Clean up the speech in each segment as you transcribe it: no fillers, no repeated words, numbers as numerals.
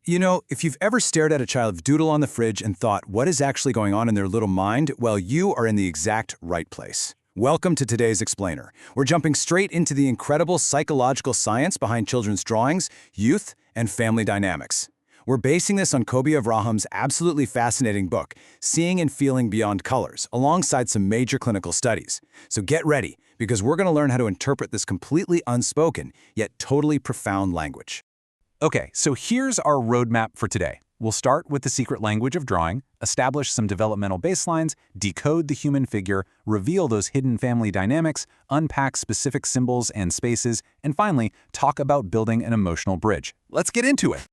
You know, if you've ever stared at a child's doodle on the fridge and thought, what is actually going on in their little mind? Well, you are in the exact right place. Welcome to today's Explainer. We're jumping straight into the incredible psychological science behind children's drawings, youth, and family dynamics. We're basing this on Kobi Avraham's absolutely fascinating book, Seeing and Feeling Beyond Colors, alongside some major clinical studies. So get ready, because we're going to learn how to interpret this completely unspoken, yet totally profound language. Okay, so here's our roadmap for today. We'll start with the secret language of drawing, establish some developmental baselines, decode the human figure, reveal those hidden family dynamics, unpack specific symbols and spaces, and finally, talk about building an emotional bridge. Let's get into it.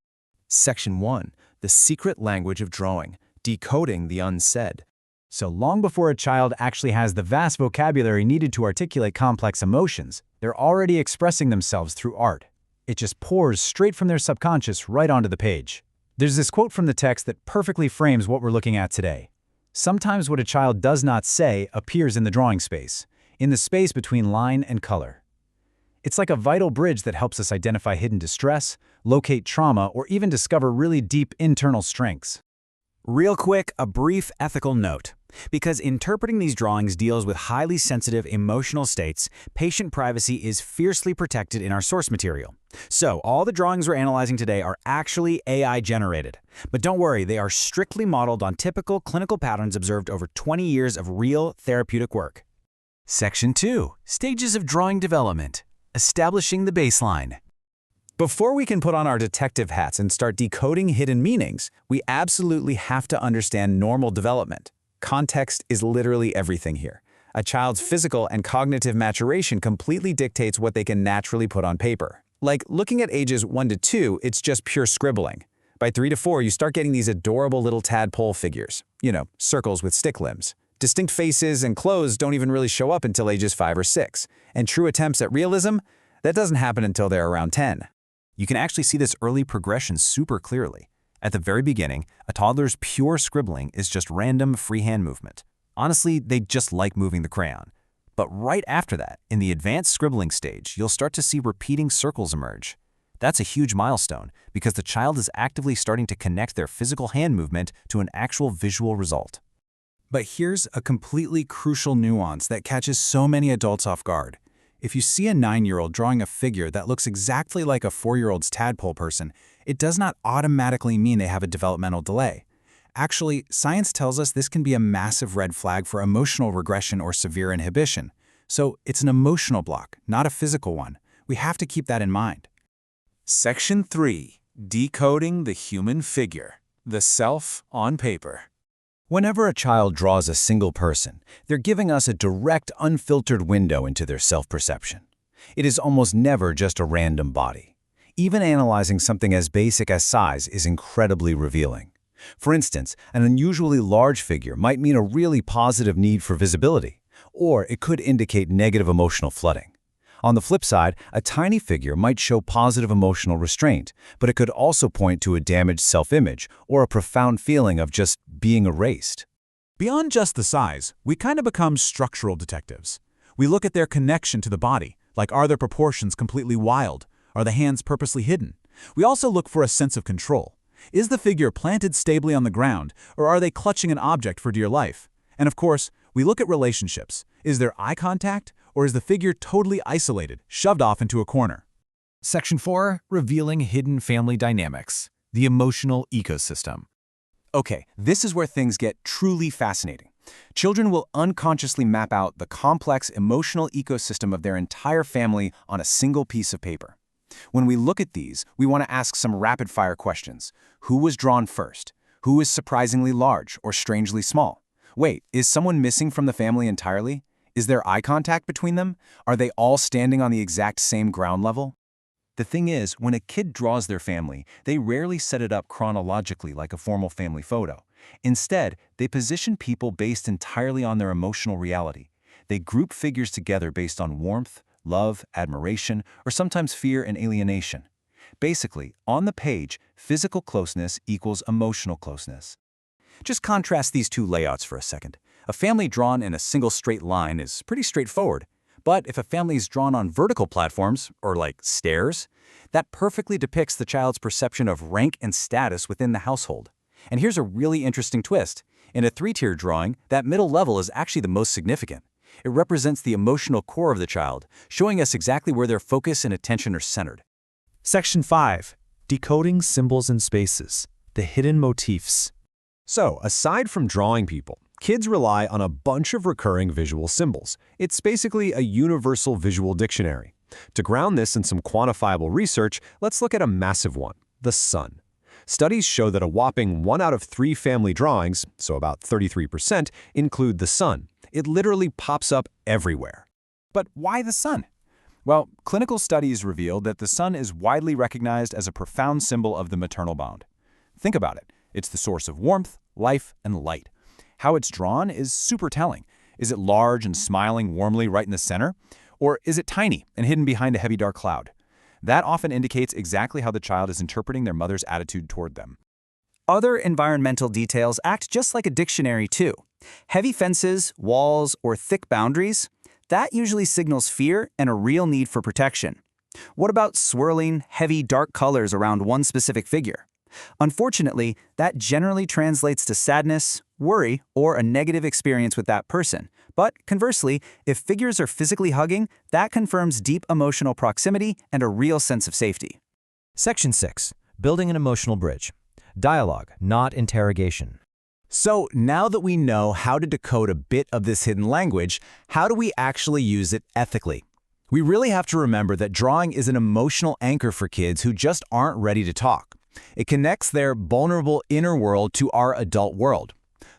Section 1. The secret language of drawing, decoding the unsaid. So long before a child actually has the vast vocabulary needed to articulate complex emotions, they're already expressing themselves through art. It just pours straight from their subconscious right onto the page. There's this quote from the text that perfectly frames what we're looking at today. Sometimes what a child does not say appears in the drawing space, in the space between line and color. It's like a vital bridge that helps us identify hidden distress, locate trauma, or even discover really deep internal strengths. Real quick, a brief ethical note. Because interpreting these drawings deals with highly sensitive emotional states, patient privacy is fiercely protected in our source material. So, all the drawings we're analyzing today are actually AI-generated. But don't worry, they are strictly modeled on typical clinical patterns observed over 20 years of real therapeutic work. Section 2. Stages of drawing development. Establishing the baseline. Before we can put on our detective hats and start decoding hidden meanings, we absolutely have to understand normal development. Context is literally everything here. A child's physical and cognitive maturation completely dictates what they can naturally put on paper. Like looking at ages 1 to 2, it's just pure scribbling. By 3 to 4, you start getting these adorable little tadpole figures. You know, circles with stick limbs. Distinct faces and clothes don't even really show up until ages 5 or 6. And true attempts at realism? That doesn't happen until they're around 10. You can actually see this early progression super clearly. At the very beginning, a toddler's pure scribbling is just random freehand movement. Honestly, they just like moving the crayon. But right after that, in the advanced scribbling stage, you'll start to see repeating circles emerge. That's a huge milestone because the child is actively starting to connect their physical hand movement to an actual visual result. But here's a completely crucial nuance that catches so many adults off guard. If you see a 9-year-old drawing a figure that looks exactly like a 4-year-old's tadpole person, it does not automatically mean they have a developmental delay. Actually, science tells us this can be a massive red flag for emotional regression or severe inhibition. So it's an emotional block, not a physical one. We have to keep that in mind. Section 3. Decoding the human figure. The self on paper. Whenever a child draws a single person, they're giving us a direct, unfiltered window into their self-perception. It is almost never just a random body. Even analyzing something as basic as size is incredibly revealing. For instance, an unusually large figure might mean a really positive need for visibility, or it could indicate negative emotional flooding. On the flip side, a tiny figure might show positive emotional restraint, but it could also point to a damaged self-image or a profound feeling of just being erased. Beyond just the size, we kind of become structural detectives. We look at their connection to the body, like are their proportions completely wild? Are the hands purposely hidden? We also look for a sense of control. Is the figure planted stably on the ground, or are they clutching an object for dear life? And of course, we look at relationships. Is there eye contact, or is the figure totally isolated, shoved off into a corner? Section 4. Revealing hidden family dynamics. The emotional ecosystem. Okay, this is where things get truly fascinating. Children will unconsciously map out the complex emotional ecosystem of their entire family on a single piece of paper. When we look at these, we want to ask some rapid-fire questions. Who was drawn first? Who is surprisingly large or strangely small? Wait, is someone missing from the family entirely? Is there eye contact between them? Are they all standing on the exact same ground level? The thing is, when a kid draws their family, they rarely set it up chronologically like a formal family photo. Instead, they position people based entirely on their emotional reality. They group figures together based on warmth, love, admiration, or sometimes fear and alienation. Basically, on the page, physical closeness equals emotional closeness. Just contrast these two layouts for a second. A family drawn in a single straight line is pretty straightforward, But if a family is drawn on vertical platforms, or like stairs, that perfectly depicts the child's perception of rank and status within the household. And here's a really interesting twist. In a three-tier drawing, that middle level is actually the most significant. It represents the emotional core of the child, showing us exactly where their focus and attention are centered. Section 5. Decoding symbols and spaces. The hidden motifs. So, aside from drawing people, kids rely on a bunch of recurring visual symbols. It's basically a universal visual dictionary. To ground this in some quantifiable research, let's look at a massive one, the sun. Studies show that a whopping 1 out of 3 family drawings, so about 33%, include the sun. It literally pops up everywhere. But why the sun? Well, clinical studies revealed that the sun is widely recognized as a profound symbol of the maternal bond. Think about it. It's the source of warmth, life, and light. How it's drawn is super telling. Is it large and smiling warmly right in the center? Or is it tiny and hidden behind a heavy dark cloud? That often indicates exactly how the child is interpreting their mother's attitude toward them. Other environmental details act just like a dictionary too. Heavy fences, walls, or thick boundaries, that usually signals fear and a real need for protection. What about swirling, heavy, dark colors around one specific figure? Unfortunately, that generally translates to sadness, worry, or a negative experience with that person. But conversely, if figures are physically hugging, that confirms deep emotional proximity and a real sense of safety. Section 6. Building an emotional bridge. Dialogue, not interrogation. So now that we know how to decode a bit of this hidden language, how do we actually use it ethically? We really have to remember that drawing is an emotional anchor for kids who just aren't ready to talk. It connects their vulnerable inner world to our adult world.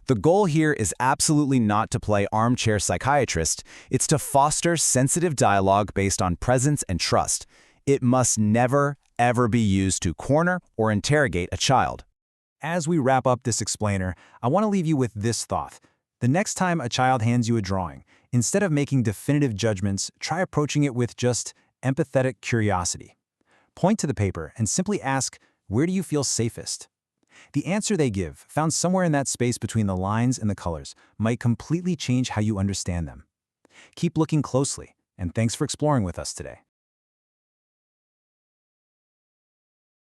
The goal here is absolutely not to play armchair psychiatrist. It's to foster sensitive dialogue based on presence and trust. It must never, ever be used to corner or interrogate a child. As we wrap up this explainer, I want to leave you with this thought. The next time a child hands you a drawing, instead of making definitive judgments, try approaching it with just empathetic curiosity. Point to the paper and simply ask, where do you feel safest? The answer they give, found somewhere in that space between the lines and the colors, might completely change how you understand them. Keep looking closely, and thanks for exploring with us today.